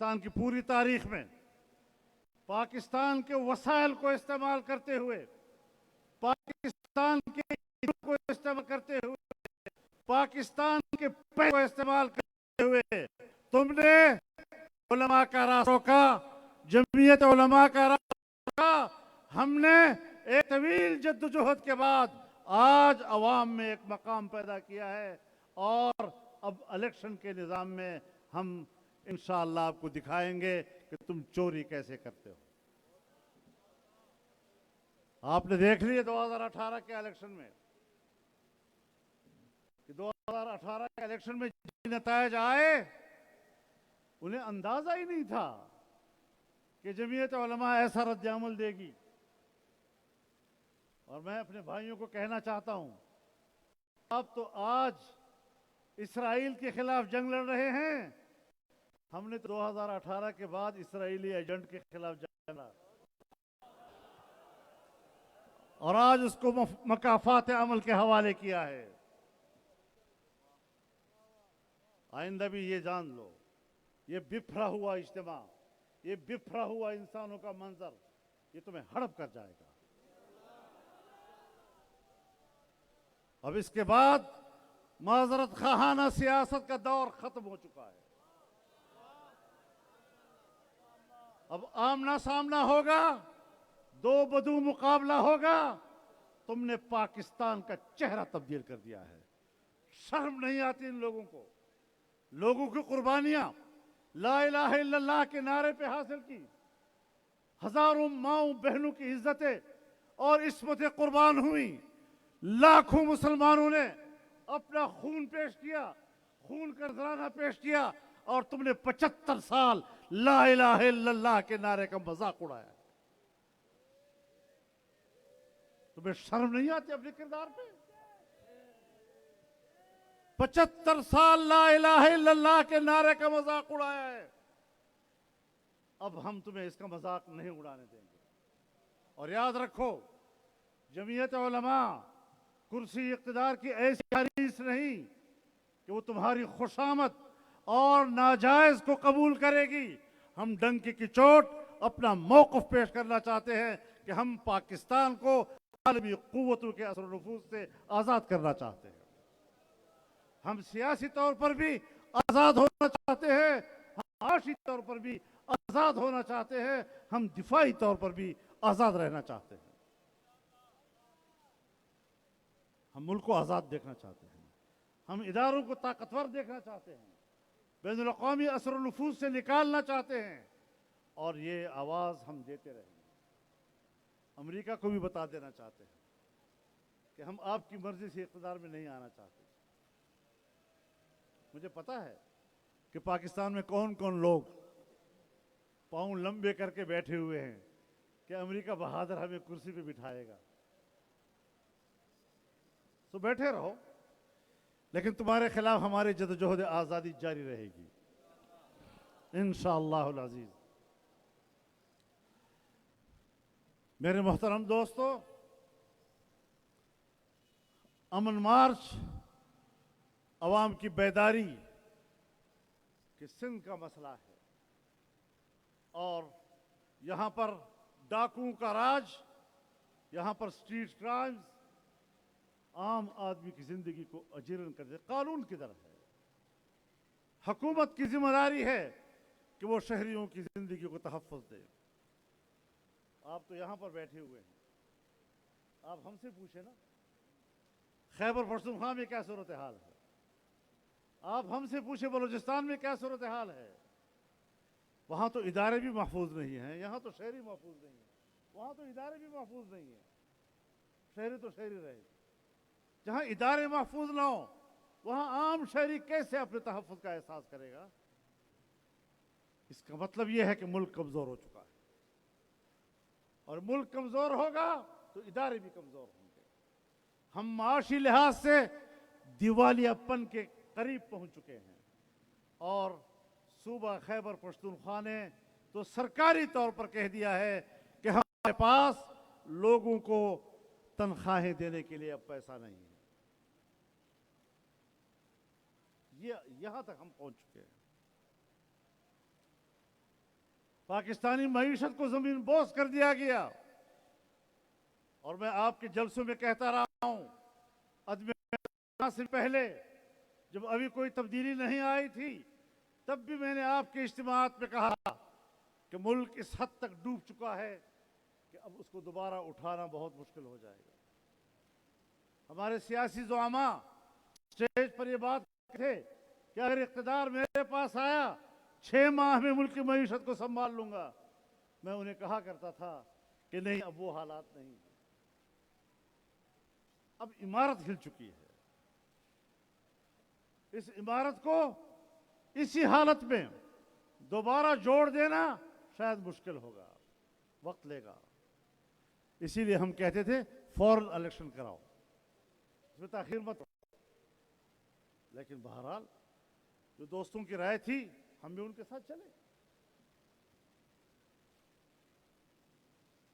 पाकिस्तान की पूरी तारीख में पाकिस्तान के वसाइल को इस्तेमाल करते हुए, पाकिस्तान के को इस्तेमाल करते हुए, पाकिस्तान के पैसे को इस्तेमाल करते हुए तुमने उलमा का रास्ता रोका, जमीयत उलमा का रास्ता रोका। हमने एक तवील जद्दोजहद के बाद आज अवाम में एक मकाम पैदा किया है और अब इलेक्शन के निज़ाम में हम इंशाअल्लाह आपको दिखाएंगे कि तुम चोरी कैसे करते हो। आपने देख लिया 2018 के इलेक्शन में कि 2018 के इलेक्शन में जो नतीजे आए, उन्हें अंदाजा ही नहीं था कि जमीयत उलमा ऐसा रद्द-ए-अमल देगी। और मैं अपने भाइयों को कहना चाहता हूं, आप तो आज इसराइल के खिलाफ जंग लड़ रहे हैं, हमने तो 2018 के बाद इसराइली एजेंट के खिलाफ जंग लड़ा और आज उसको मकाफात अमल के हवाले किया है। आइंदा भी ये जान लो, ये बिफरा हुआ इज्तिमा, ये बिफरा हुआ इंसानों का मंजर, ये तुम्हें हड़प कर जाएगा। अब इसके बाद माजरत खाना सियासत का दौर खत्म हो चुका है। अब आमना सामना होगा, दो बदू मुकाबला होगा। तुमने पाकिस्तान का चेहरा तब्दील कर दिया है। शर्म नहीं आती इन लोगों को? लोगों की कुर्बानियां ला इलाहा इल्लल्लाह के नारे पे हासिल की, हजारों माओं बहनों की इज्जतें और इस्मतें कुर्बान हुई, लाखों मुसलमानों ने अपना खून पेश किया, खून का नजराना पेश किया और तुमने 75 साल ला इलाहा इल्लल्लाह के नारे का मजाक उड़ाया। तुम्हें शर्म नहीं आती अपने किरदार पे? 75 साल ला इलाहा इल्लल्लाह के नारे का मजाक उड़ाया है। अब हम तुम्हें इसका मजाक नहीं उड़ाने देंगे। और याद रखो, जमीयत उलमा कुर्सी इक़्तिदार की ऐसी अरीस नहीं कि वो तुम्हारी खुशामद और नाजायज को कबूल करेगी। हम डंके की चोट अपना मौक़िफ़ पेश करना चाहते हैं कि हम पाकिस्तान को आलमी क़ुव्वतों के असर नफूज़ से आज़ाद करना चाहते हैं। हम सियासी तौर पर भी आज़ाद होना चाहते हैं, हम माशी तौर पर भी आज़ाद होना चाहते हैं, हम दिफाई तौर पर भी आज़ाद रहना चाहते हैं। हम मुल्क को आज़ाद देखना चाहते हैं, हम इदारों को ताकतवर देखना चाहते हैं, बैनुल अक़वामी असर नफूज़ से निकालना चाहते हैं। और ये आवाज़ हम देते रहेंगे। अमेरिका को भी बता देना चाहते हैं कि हम आपकी मर्जी से इक़्तिदार में नहीं आना चाहते। मुझे पता है कि पाकिस्तान में कौन कौन लोग पाँव लंबे करके बैठे हुए हैं कि अमेरिका बहादुर हमें कुर्सी पे बिठाएगा। तो बैठे रहो, लेकिन तुम्हारे खिलाफ हमारी जदोजहद आज़ादी जारी रहेगी इंशाअल्लाहुल अज़ीज़। मेरे मोहतरम दोस्तों, अमन मार्च अवाम की बेदारी कि सिंध का मसला है और यहाँ पर डाकुओं का राज, यहाँ पर स्ट्रीट क्राइम्स आम आदमी की जिंदगी को अजीरन कर दे। कानून किधर है? हुकूमत की जिम्मेदारी है कि वो शहरियों की जिंदगी को तहफ़्फ़ुज़ दे। आप तो यहाँ पर बैठे हुए हैं, आप हमसे पूछे ना खैबर पख्तूनख्वा में क्या सूरत हाल है, आप हमसे पूछे बलूचिस्तान में क्या सूरत हाल है। वहाँ तो इदारे भी महफूज नहीं हैं, यहाँ तो शहरी महफूज नहीं है। वहाँ तो इदारे भी महफूज नहीं है, शहरी तो शहरी रहे। जहाँ इदारे महफूज ना हो, वहाँ आम शहरी कैसे अपने तहफ़्फ़ुज़ का एहसास करेगा? इसका मतलब यह है कि मुल्क कमज़ोर हो चुका है, और मुल्क कमज़ोर होगा तो इदारे भी कमज़ोर होंगे। हम माशी लिहाज से दिवालियापन के करीब पहुँच चुके हैं और सूबा खैबर पख्तूनख्वा ने तो सरकारी तौर पर कह दिया है कि हमारे पास लोगों को तनख्वाहें देने के लिए अब पैसा नहीं है। ये यहाँ तक हम पहुँच चुके हैं। पाकिस्तानी मईशत को ज़मीन बोस कर दिया गया। और मैं आपके जलसों में कहता रहा हूं, अदम से पहले जब अभी कोई तब्दीली नहीं आई थी, तब भी मैंने आपके इज्तिमात में कहा कि मुल्क इस हद तक डूब चुका है कि अब उसको दोबारा उठाना बहुत मुश्किल हो जाएगा। हमारे सियासी ज़ुआमा स्टेज पर ये बात थे कि अगर इक़्तिदार मेरे पास आया 6 माह में मुल्क की मईशत को संभाल लूंगा। मैं उन्हें कहा करता था कि नहीं, अब वो हालात नहीं। अब इमारत हिल चुकी है। इस इमारत को इसी हालत में दोबारा जोड़ देना शायद मुश्किल होगा, वक्त लेगा। इसीलिए हम कहते थे फौरन इलेक्शन कराओ, इसमें ताखीर मत हो। लेकिन बहरहाल जो दोस्तों की राय थी, हम भी उनके साथ चले।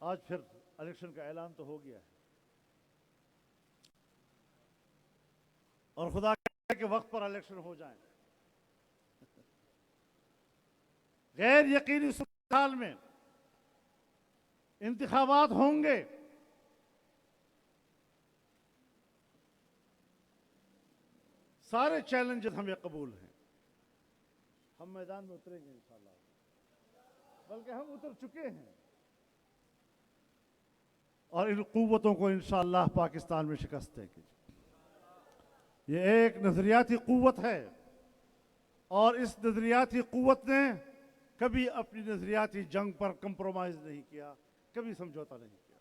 आज फिर इलेक्शन का ऐलान तो हो गया है, और खुदा के वक्त पर इलेक्शन हो जाए। गैर यकीनी सूरत में इंतखाबात होंगे, सारे चैलेंजेस हमें कबूल हैं। हम मैदान में उतरेंगे इंशाअल्लाह, बल्कि हम उतर चुके हैं, और इन कुव्वतों को इंशाअल्लाह पाकिस्तान में शिकस्त देंगे। ये एक नजरियाती कुव्वत है, और इस नजरियाती कुव्वत ने कभी अपनी नजरियाती जंग पर कंप्रोमाइज नहीं किया, कभी समझौता नहीं किया।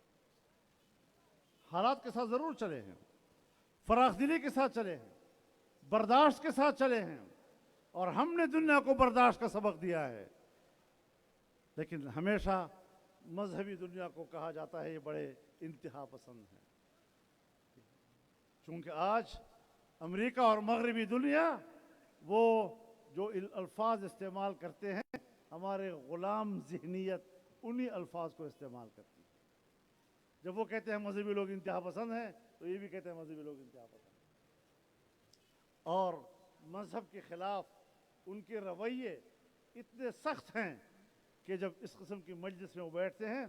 हालात के साथ जरूर चले हैं, फराखदिली के साथ चले हैं, बर्दाश्त के साथ चले हैं, और हमने दुनिया को बर्दाश्त का सबक दिया है। लेकिन हमेशा मजहबी दुनिया को कहा जाता है ये बड़े इंतहा पसंद हैं। चूंकि आज अमेरिका और मगरबी दुनिया वो जो अल्फाज इस्तेमाल करते हैं, हमारे गुलाम ज़हनियत उन्हीं अल्फाज को इस्तेमाल करती है। जब वो कहते हैं मजहबी लोग इंतहा पसंद हैं, तो ये भी कहते हैं मजहबी लोग इंतहा पसंद हैं। और मजहब के खिलाफ उनके रवैये इतने सख्त हैं कि जब इस किस्म की मजलिस में वो बैठते हैं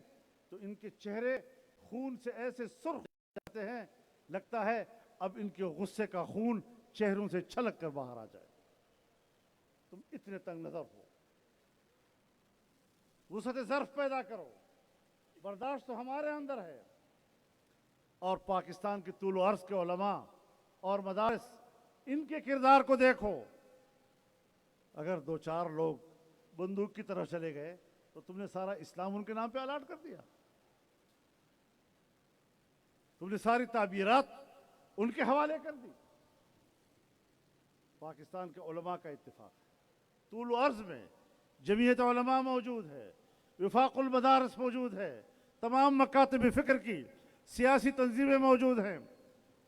तो इनके चेहरे खून से ऐसे सुर्ख हो जाते हैं, लगता है अब इनके गुस्से का खून चेहरों से छलक कर बाहर आ जाए। तुम इतने तंग नजर हो, वुसअत ज़र्फ पैदा करो। बर्दाश्त तो हमारे अंदर है। और पाकिस्तान के तूल अर्ज़ के उलमा और मदारिस, इनके किरदार को देखो। अगर 2-4 लोग बंदूक की तरफ चले गए तो तुमने सारा इस्लाम उनके नाम पे अलाट कर दिया, तुमने सारी ताबीरात उनके हवाले कर दी। पाकिस्तान के उलमा का इत्तिफाक है, तूल अर्ज़ में जमीयत उलमा मौजूद है, विफाकुल मदारिस मौजूद है, तमाम मकातिब फ़िक्र की सियासी तंजीमें मौजूद हैं,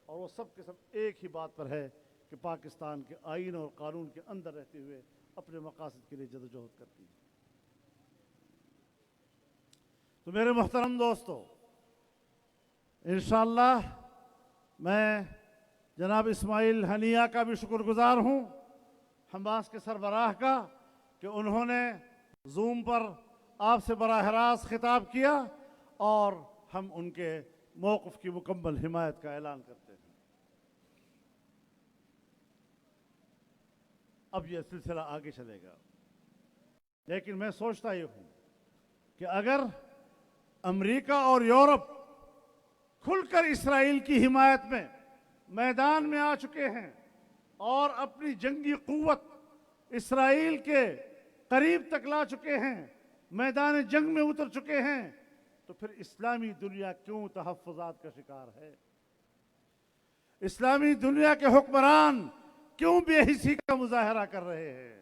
और वो सब के सब एक ही बात पर है कि पाकिस्तान के आइन और कानून के अंदर रहते हुए अपने मकासद के लिए जदोजहद करती है। तो मेरे मोहतरम दोस्तों, इंशाअल्लाह मैं जनाब इस्माइल हनिया का भी शुक्रगुजार हूँ, हमास के सरबराह का, कि उन्होंने जूम पर आपसे बराह रास्त खिताब किया, और हम उनके मौक़िफ़ की मुकम्मल हिमायत का ऐलान करते हैं। अब यह सिलसिला आगे चलेगा, लेकिन मैं सोचता ये हूँ कि अगर अमेरिका और यूरोप खुलकर इसराइल की हिमायत में मैदान में आ चुके हैं और अपनी जंगी कुव्वत इसराइल के करीब तक ला चुके हैं, मैदान जंग में उतर चुके हैं, तो फिर इस्लामी दुनिया क्यों तहफ़्फ़ुज़ात का शिकार है? इस्लामी दुनिया के हुक्मरान क्यों बेहिसी का मुजाहरा कर रहे हैं?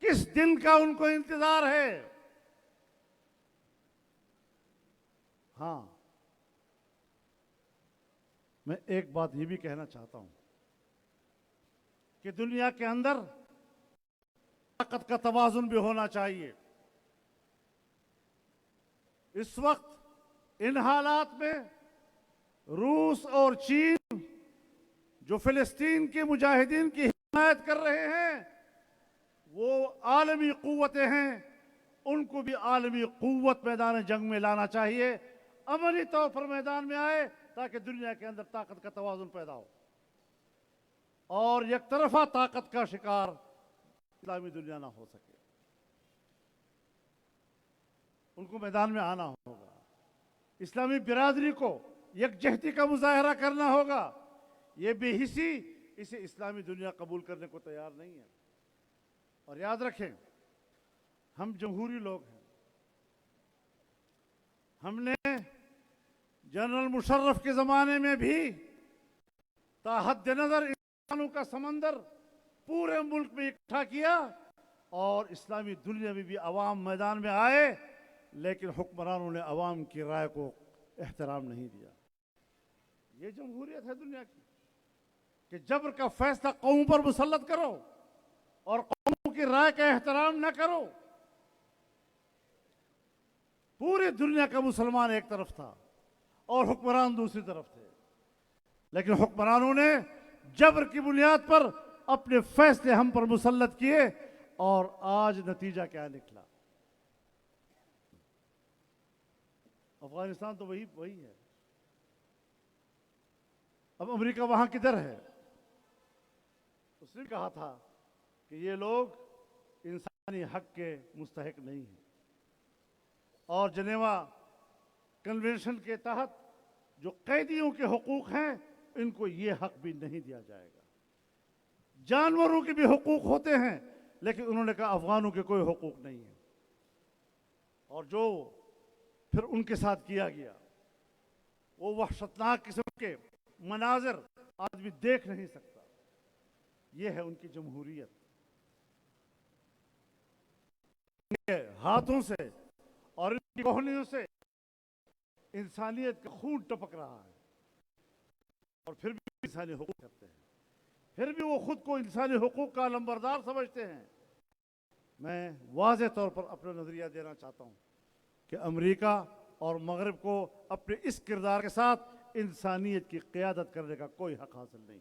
किस दिन का उनको इंतजार है? हाँ, मैं एक बात ये भी कहना चाहता हूं कि दुनिया के अंदर ताकत का तवाज़ुन भी होना चाहिए। इस वक्त इन हालात में रूस और चीन जो फिलिस्तीन के मुजाहिदीन की हिमायत कर रहे हैं, वो आलमी कुव्वतें हैं, उनको भी आलमी क़ुव्वत मैदान जंग में लाना चाहिए, अमली तौर पर मैदान में आए, ताकि दुनिया के अंदर ताकत का तवाज़ुन पैदा हो और एक तरफा ताकत का शिकार इस्लामी दुनिया ना हो सके। उनको मैदान में आना होगा, इस्लामी बिरादरी को यकजहती का मुजाहरा करना होगा। ये बेहिसी, इसे इस्लामी दुनिया कबूल करने को तैयार नहीं है। और याद रखें, हम जमहूरी लोग हैं। हमने जनरल मुशर्रफ के ज़माने में भी ताहद नज़र इंसानों का समंदर पूरे मुल्क में इकट्ठा किया और इस्लामी दुनिया में भी अवाम मैदान में आए, लेकिन हुक्मरानों ने अवाम की राय को एहतराम नहीं दिया। ये जमहूरियत है दुनिया की कि जबर का फैसला कौम पर मुसल्लत करो और कौम की राय का एहतराम न करो। पूरी दुनिया का मुसलमान एक तरफ था और हुक्मरान दूसरी तरफ थे, लेकिन हुक्मरानों ने जबर की बुनियाद पर अपने फैसले हम पर मुसल्लत किए और आज नतीजा क्या निकला? अफगानिस्तान तो वही है। अब अमेरिका वहां किधर है? उसने कहा था कि ये लोग इंसानी हक के मुस्तहिक नहीं हैं और जनेवा कन्वेंशन के तहत जो कैदियों के हुकूक हैं, इनको ये हक भी नहीं दिया जाएगा। जानवरों के भी हुकूक होते हैं, लेकिन उन्होंने कहा अफगानों के कोई हुकूक नहीं है। और जो फिर उनके साथ किया गया, वो वहशतनाक किस्म के मनाजिर आदमी देख नहीं सकता। ये है उनकी जमहूरियत। इनके हाथों से और इनकी कोहनियों से इंसानियत का खून टपक रहा है और फिर भी इंसानी हुकूक करते हैं, फिर भी वो खुद को इंसानी हुकूक का लंबरदार समझते हैं। मैं वाज़ेह तौर पर अपना नजरिया देना चाहता हूँ कि अमेरिका और मगरब को अपने इस किरदार के साथ इंसानियत की क़ियादत करने का कोई हक हासिल नहीं।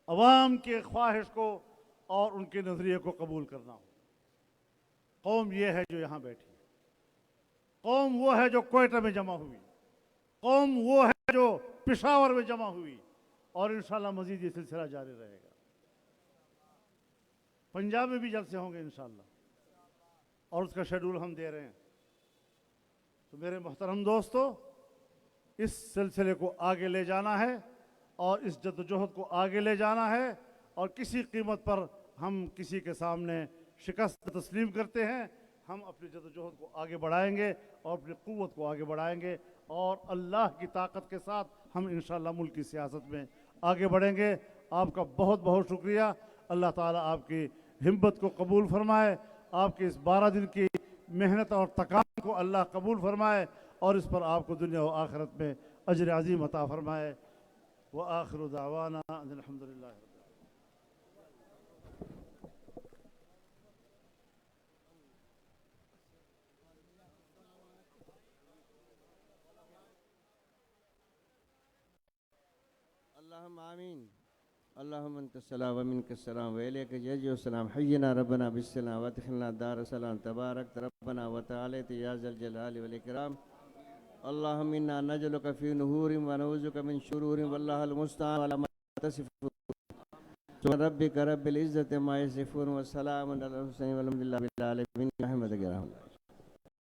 अवाम के ख्वाहिश को और उनके नजरिए को कबूल करना हो। कौम ये है जो यहाँ बैठी है, कौम वो है जो क्वेटा में जमा हुई, कौम वो है जो पेशावर में जमा हुई और इंशाल्लाह मजीद ये सिलसिला जारी रहेगा। पंजाब में भी जलसे होंगे इंशाल्लाह और उसका शेड्यूल हम दे रहे हैं। तो मेरे मोहतरम दोस्तों, इस सिलसिले को आगे ले जाना है और इस जद्दोजहद को आगे ले जाना है और किसी कीमत पर हम किसी के सामने शिकस्त तस्लीम करते हैं। हम अपनी जद्दोजहद को आगे बढ़ाएंगे और अपनी क़ुव्वत को आगे बढ़ाएंगे और अल्लाह की ताकत के साथ हम इंशाअल्लाह मुल्क की सियासत में आगे बढ़ेंगे। आपका बहुत बहुत शुक्रिया। अल्लाह ताला आपकी हिम्मत को कबूल फरमाए, आपकी इस 12 दिन की मेहनत और तकाम को अल्लाह कबूल फरमाए और इस पर आपको दुनिया और आखिरत में अजर अज़ीम अता फरमाए। व आखिरु दावाना अल्हम्दुलिल्लाह। اللهم آمين. اللهم انت السلام ومنك السلام وإليك يجي السلام. حينا ربنا بالسلام وادخلنا دار السلام. تبارك ربنا وتعالى يا ذا الجلال والإكرام. اللهم إنا نجعلك في نهور ونعوذ من شرور والله المستعان على ما تصفون. سبحان ربك رب العزة ما يصفون وسلام على المرسلين والحمد لله رب العالمين.